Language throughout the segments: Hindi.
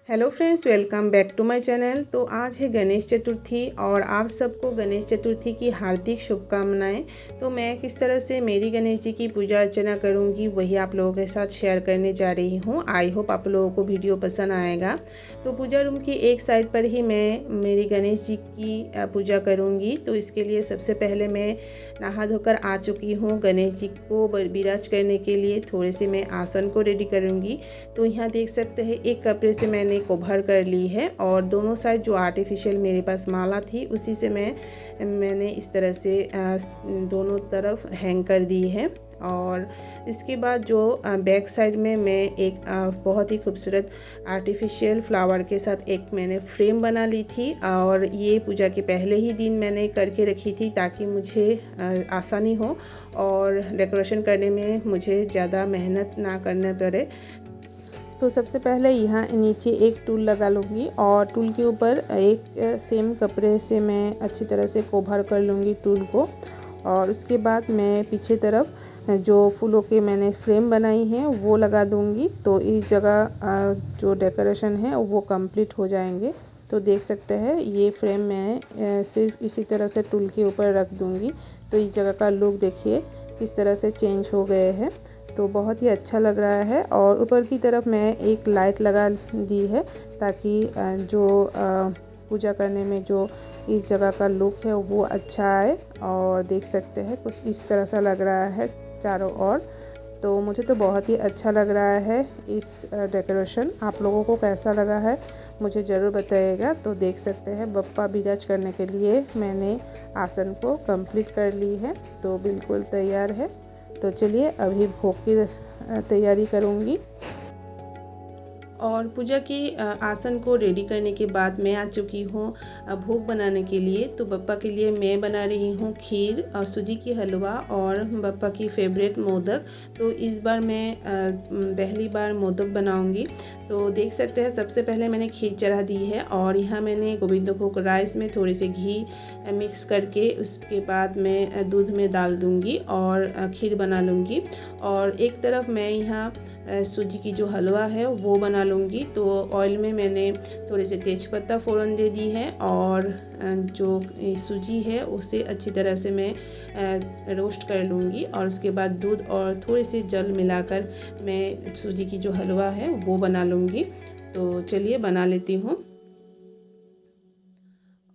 Hello friends, welcome back to my channel. तो आज है गणेश चतुर्थी और आप सबको गणेश चतुर्थी की हार्दिक शुभकामनाएं। तो मैं किस तरह से मेरी गणेश जी की पूजा अर्चना करूंगी वही आप लोगों के साथ शेयर करने जा रही हूं। आई होप आप लोगों को वीडियो पसंद आएगा। तो पूजा रूम की एक साइड पर ही मैं मेरी गणेश जी की पूजा करूँगी। तो इसके लिए सबसे पहले मैं नहा धोकर आ चुकी हूँ। गणेश जी को विराज करने के लिए थोड़े से मैं आसन को रेडी करूँगी। तो यहाँ देख सकते हैं एक कपड़े से मैंने को भर कर ली है और दोनों साइड जो आर्टिफिशियल मेरे पास माला थी उसी से मैंने इस तरह से दोनों तरफ हैंग कर दी है। और इसके बाद जो बैक साइड में मैं एक बहुत ही खूबसूरत आर्टिफिशियल फ्लावर के साथ एक मैंने फ्रेम बना ली थी और ये पूजा के पहले ही दिन मैंने करके रखी थी ताकि मुझे आसानी हो और डेकोरेशन करने में मुझे ज़्यादा मेहनत ना करना पड़े। तो सबसे पहले यहाँ नीचे एक टूल लगा लूँगी और टूल के ऊपर एक सेम कपड़े से मैं अच्छी तरह से कवर कर लूँगी टूल को। और उसके बाद मैं पीछे तरफ जो फूलों के मैंने फ्रेम बनाई हैं वो लगा दूँगी। तो इस जगह जो डेकोरेशन है वो कंप्लीट हो जाएंगे। तो देख सकते हैं ये फ्रेम मैं सिर्फ इसी तरह से टूल के ऊपर रख दूँगी। तो इस जगह का लुक देखिए किस तरह से चेंज हो गए हैं। तो बहुत ही अच्छा लग रहा है। और ऊपर की तरफ मैं एक लाइट लगा दी है ताकि जो पूजा करने में जो इस जगह का लुक है वो अच्छा आए। और देख सकते हैं कुछ इस तरह सा लग रहा है चारों ओर। तो मुझे तो बहुत ही अच्छा लग रहा है इस डेकोरेशन। आप लोगों को कैसा लगा है मुझे ज़रूर बताइएगा। तो देख सकते हैं बप्पा विराज करने के लिए मैंने आसन को कंप्लीट कर ली है। तो बिल्कुल तैयार है। तो चलिए अभी भोग की तैयारी करूँगी। और पूजा की आसन को रेडी करने के बाद मैं आ चुकी हूँ भोग बनाने के लिए। तो बप्पा के लिए मैं बना रही हूँ खीर और सूजी की हलवा और बप्पा की फेवरेट मोदक। तो इस बार मैं पहली बार मोदक बनाऊँगी। तो देख सकते हैं सबसे पहले मैंने खीर चढ़ा दी है और यहाँ मैंने गोविंद भोग राइस में थोड़े से घी मिक्स करके उसके बाद मैं दूध में डाल दूँगी और खीर बना लूँगी। और एक तरफ मैं यहाँ सूजी की जो हलवा है वो बना लूँगी। तो ऑयल में मैंने थोड़े से तेज़पत्ता फ़ोरन दे दी है और जो सूजी है उसे अच्छी तरह से मैं रोस्ट कर लूँगी। और उसके बाद दूध और थोड़े से जल मिलाकर मैं सूजी की जो हलवा है वो बना लूँगी। तो चलिए बना लेती हूँ।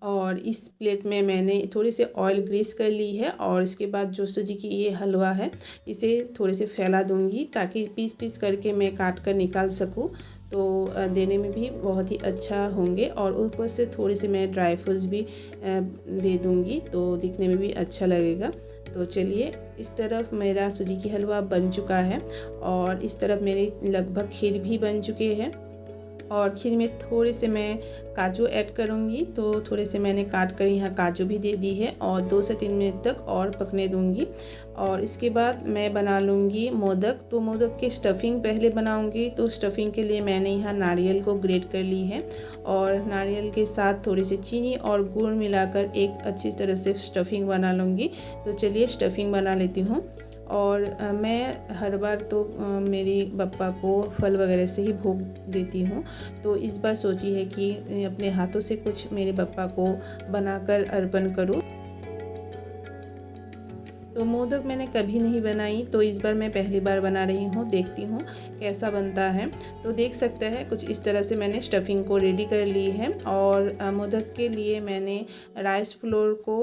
और इस प्लेट में मैंने थोड़ी से ऑयल ग्रीस कर ली है और इसके बाद जो सूजी की ये हलवा है इसे थोड़े से फैला दूंगी ताकि पीस पीस करके मैं काट कर निकाल सकूं। तो देने में भी बहुत ही अच्छा होंगे। और ऊपर से थोड़ी सी मैं ड्राई फ्रूट्स भी दे दूंगी तो दिखने में भी अच्छा लगेगा। तो चलिए इस तरफ मेरा सूजी की हलवा बन चुका है और इस तरफ मेरी लगभग खीर भी बन चुके हैं। और खीर में थोड़े से मैं काजू ऐड करूँगी। तो थोड़े से मैंने काट कर यहाँ काजू भी दे दी है और 2 से 3 मिनट तक और पकने दूँगी। और इसके बाद मैं बना लूँगी मोदक। तो मोदक की स्टफिंग पहले बनाऊँगी। तो स्टफिंग के लिए मैंने यहाँ नारियल को ग्रेट कर ली है और नारियल के साथ थोड़ी सी चीनी और गुड़ मिलाकर एक अच्छी तरह से स्टफिंग बना लूँगी। तो चलिए स्टफिंग बना लेती हूँ। और मैं हर बार तो मेरी बप्पा को फल वगैरह से ही भोग देती हूँ। तो इस बार सोची है कि अपने हाथों से कुछ मेरे बप्पा को बनाकर अर्पण करूँ। तो मोदक मैंने कभी नहीं बनाई तो इस बार मैं पहली बार बना रही हूँ। देखती हूँ कैसा बनता है। तो देख सकते हैं कुछ इस तरह से मैंने स्टफिंग को रेडी कर ली है। और मोदक के लिए मैंने राइस फ्लोर को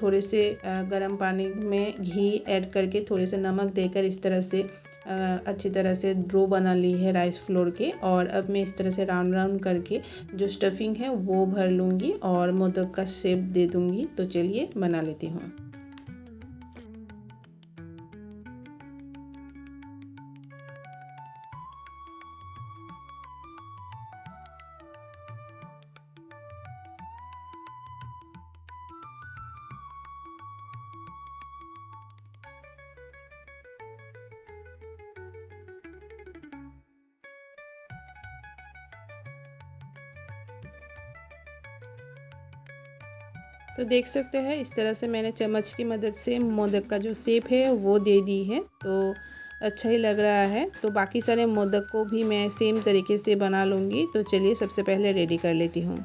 थोड़े से गर्म पानी में घी ऐड करके थोड़े से नमक देकर इस तरह से अच्छी तरह से डो बना ली है राइस फ्लोर के। और अब मैं इस तरह से राउंड राउंड करके जो स्टफिंग है वो भर लूँगी और मोदक का शेप दे दूँगी। तो चलिए बना लेती हूँ। तो देख सकते हैं इस तरह से मैंने चम्मच की मदद से मोदक का जो शेप है वो दे दी है। तो अच्छा ही लग रहा है। तो बाकी सारे मोदक को भी मैं सेम तरीके से बना लूँगी। तो चलिए सबसे पहले रेडी कर लेती हूँ।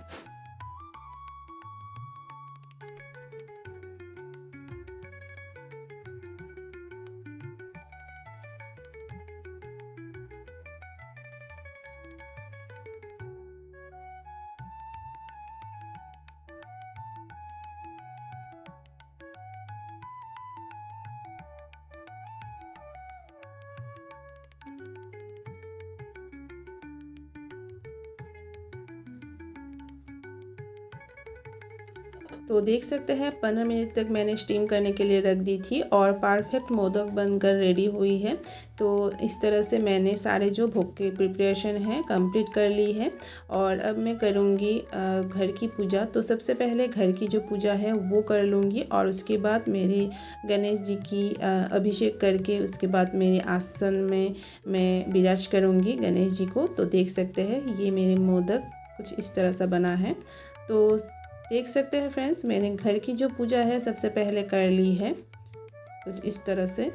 तो देख सकते हैं 15 मिनट तक मैंने स्टीम करने के लिए रख दी थी और परफेक्ट मोदक बनकर रेडी हुई है। तो इस तरह से मैंने सारे जो भोग की प्रिपरेशन है कंप्लीट कर ली है। और अब मैं करूँगी घर की पूजा। तो सबसे पहले घर की जो पूजा है वो कर लूँगी और उसके बाद मेरे गणेश जी की अभिषेक करके उसके बाद मेरे आसन में मैं विराज करूँगी गणेश जी को। तो देख सकते हैं ये मेरे मोदक कुछ इस तरह सा बना है। तो देख सकते हैं फ्रेंड्स, मैंने घर की जो पूजा है सबसे पहले कर ली है कुछ इस तरह से।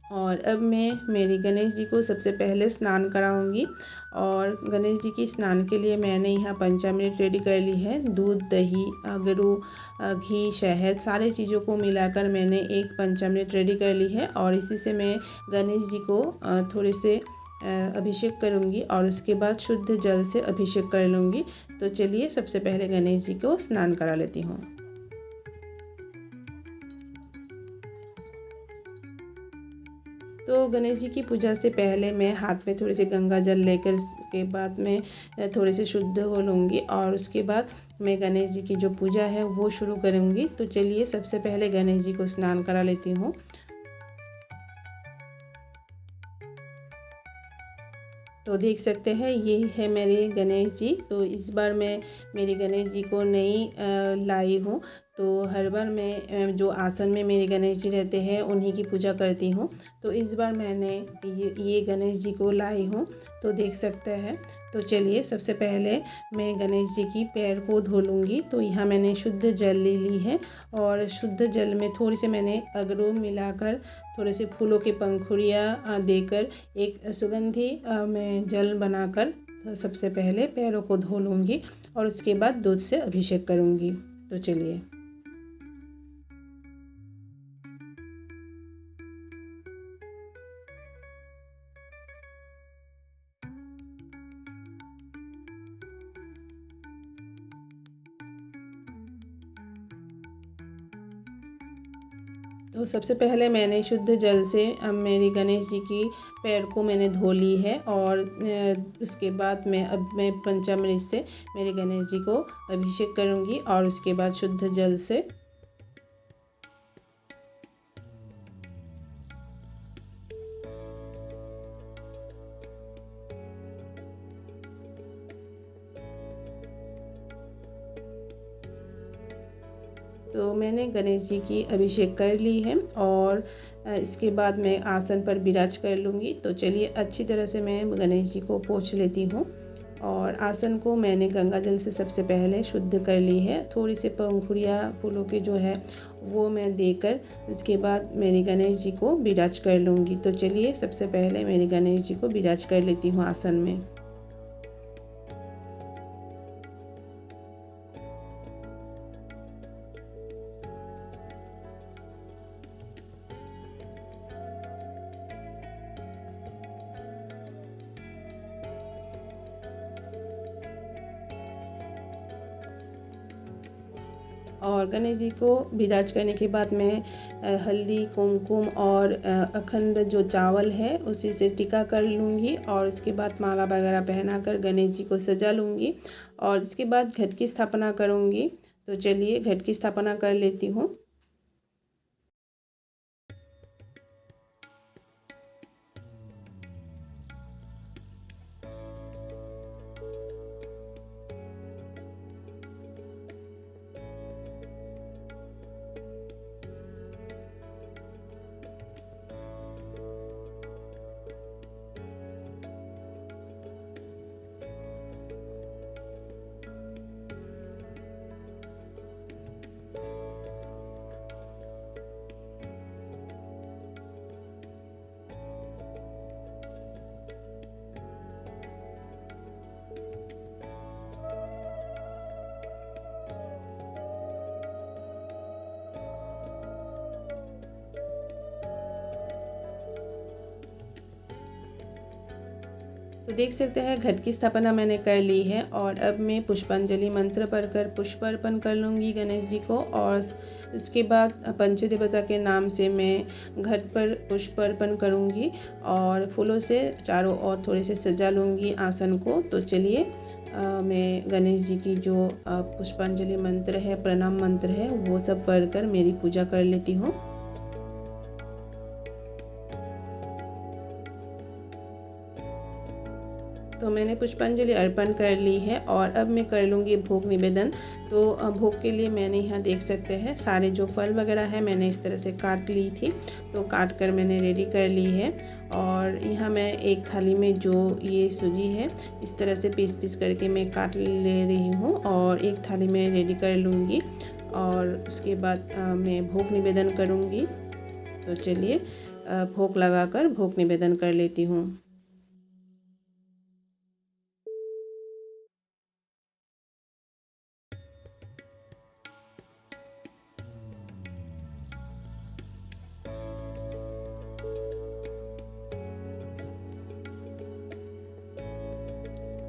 और अब मैं मेरी गणेश जी को सबसे पहले स्नान कराऊंगी। और गणेश जी की स्नान के लिए मैंने यहाँ पंचामृत रेडी कर ली है। दूध, दही, गरू, घी, शहद सारे चीज़ों को मिलाकर मैंने एक पंचामृत रेडी कर ली है। और इसी से मैं गणेश जी को थोड़े से अभिषेक करूँगी और उसके बाद शुद्ध जल से अभिषेक कर लूँगी। तो चलिए सबसे पहले गणेश जी को स्नान करा लेती हूँ। तो गणेश जी की पूजा से पहले मैं हाथ में थोड़ी सी गंगा जल लेकर उसके बाद में थोड़े से शुद्ध हो लूँगी और उसके बाद मैं गणेश जी की जो पूजा है वो शुरू करूँगी। तो चलिए सबसे पहले गणेश जी को स्नान करा लेती हूँ। तो देख सकते हैं ये है मेरे गणेश जी। तो इस बार मैं मेरे गणेश जी को नहीं लाई हूँ। तो हर बार मैं जो आसन में मेरे गणेश जी रहते हैं उन्हीं की पूजा करती हूँ। तो इस बार मैंने ये गणेश जी को लाई हूँ। तो देख सकते हैं। तो चलिए सबसे पहले मैं गणेश जी की पैर को धो लूँगी। तो यहाँ मैंने शुद्ध जल ले ली है और शुद्ध जल में थोड़ी से मैंने अगरू मिलाकर थोड़े से फूलों की पंखुड़ियाँ देकर एक सुगंधी मैं जल बनाकर सबसे पहले पैरों को धो लूँगी और उसके बाद दूध से अभिषेक करूँगी। तो चलिए। तो सबसे पहले मैंने शुद्ध जल से मेरी गणेश जी की पैर को मैंने धो ली है और उसके बाद मैं पंचामृत से मेरे गणेश जी को अभिषेक करूँगी और उसके बाद शुद्ध जल से। तो मैंने गणेश जी की अभिषेक कर ली है और इसके बाद मैं आसन पर विराज कर लूँगी। तो चलिए अच्छी तरह से मैं गणेश जी को पोंछ लेती हूँ। और आसन को मैंने गंगा जल से सबसे पहले शुद्ध कर ली है। थोड़ी सी पंखुड़ियाँ फूलों के जो है वो मैं देकर इसके बाद मेरी गणेश जी को विराज कर लूँगी। तो चलिए सबसे पहले मेरी गणेश जी को विराज कर लेती हूँ आसन में। और गणेश जी को विराज करने के बाद मैं हल्दी, कुमकुम और अखंड जो चावल है उसी से टीका कर लूँगी और उसके बाद माला वगैरह पहनाकर गणेश जी को सजा लूँगी और इसके बाद घट की स्थापना करूँगी। तो चलिए घट की स्थापना कर लेती हूँ। तो देख सकते हैं घट की स्थापना मैंने कर ली है और अब मैं पुष्पांजलि मंत्र पढ़कर पुष्प अर्पण कर लूँगी गणेश जी को। और इसके बाद पंचदेवता के नाम से मैं घट पर पुष्प अर्पण करूँगी और फूलों से चारों ओर थोड़े से सजा लूँगी आसन को। तो चलिए मैं गणेश जी की जो पुष्पांजलि मंत्र है, प्रणाम मंत्र है, वो सब पढ़कर मेरी पूजा कर लेती हूँ। तो मैंने पुष्पांजलि अर्पण कर ली है और अब मैं कर लूँगी भोग निवेदन। तो भोग के लिए मैंने यहाँ देख सकते हैं सारे जो फल वगैरह है मैंने इस तरह से काट ली थी। तो काट कर मैंने रेडी कर ली है और यहाँ मैं एक थाली में जो ये सूजी है इस तरह से पीस पीस करके मैं काट ले रही हूँ और एक थाली में रेडी कर लूँगी और उसके बाद मैं भोग निवेदन करूँगी। तो चलिए भोग लगाकर भोग निवेदन कर लेती हूँ।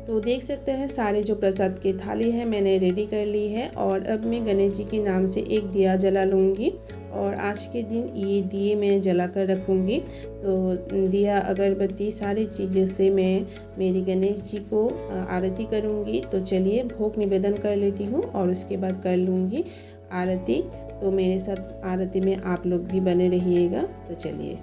तो देख सकते हैं सारे जो प्रसाद की थाली है मैंने रेडी कर ली है और अब मैं गणेश जी के नाम से एक दिया जला लूँगी और आज के दिन ये दिए मैं जला कर रखूँगी। तो दिया अगरबत्ती सारी चीज़ों से मैं मेरी गणेश जी को आरती करूँगी। तो चलिए भोग निवेदन कर लेती हूँ और उसके बाद कर लूँगी आरती। तो मेरे साथ आरती में आप लोग भी बने रहिएगा। तो चलिए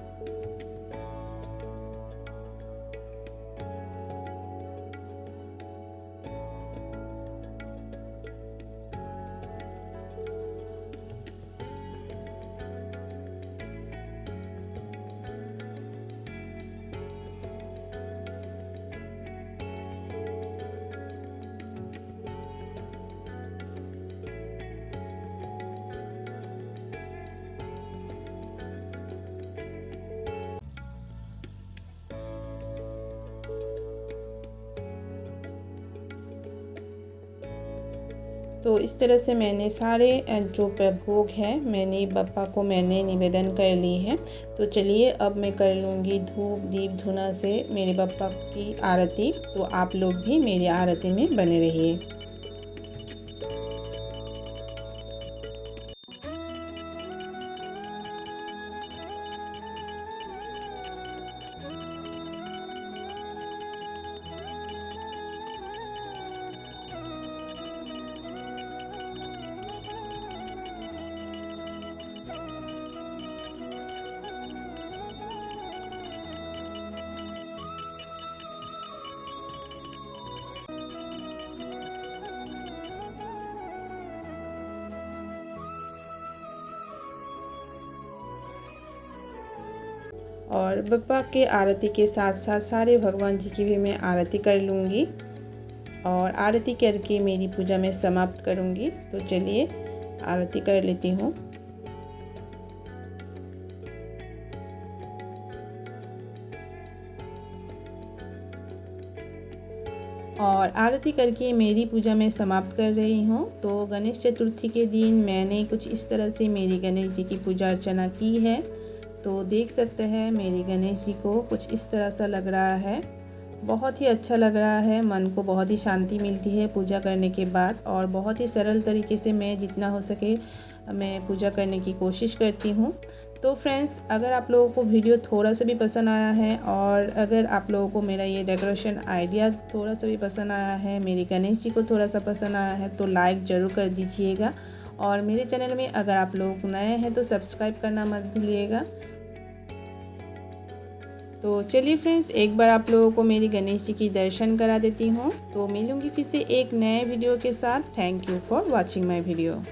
तो इस तरह से मैंने सारे जो भोग है मैंने बप्पा को मैंने निवेदन कर ली है। तो चलिए अब मैं कर लूँगी धूप दीप धुना से मेरे बप्पा की आरती। तो आप लोग भी मेरी आरती में बने रहिए। और बप्पा के आरती के साथ साथ सारे भगवान जी की भी मैं आरती कर लूँगी और आरती करके मेरी पूजा में समाप्त करूँगी। तो चलिए आरती कर लेती हूँ। और आरती करके मेरी पूजा में समाप्त कर रही हूँ। तो गणेश चतुर्थी के दिन मैंने कुछ इस तरह से मेरी गणेश जी की पूजा अर्चना की है। तो देख सकते हैं मेरी गणेश जी को कुछ इस तरह सा लग रहा है, बहुत ही अच्छा लग रहा है। मन को बहुत ही शांति मिलती है पूजा करने के बाद और बहुत ही सरल तरीके से मैं जितना हो सके मैं पूजा करने की कोशिश करती हूँ। तो फ्रेंड्स, अगर आप लोगों को वीडियो थोड़ा सा भी पसंद आया है और अगर आप लोगों को मेरा ये डेकोरेशन आइडिया थोड़ा सा भी पसंद आया है, मेरी गणेश जी को थोड़ा सा पसंद आया है, तो लाइक ज़रूर कर दीजिएगा। और मेरे चैनल में अगर आप लोग नए हैं तो सब्सक्राइब करना मत भूलिएगा। तो चलिए फ्रेंड्स, एक बार आप लोगों को मेरी गणेश जी की दर्शन करा देती हूँ। तो मिलूँगी फिर से एक नए वीडियो के साथ। Thank you for watching my video.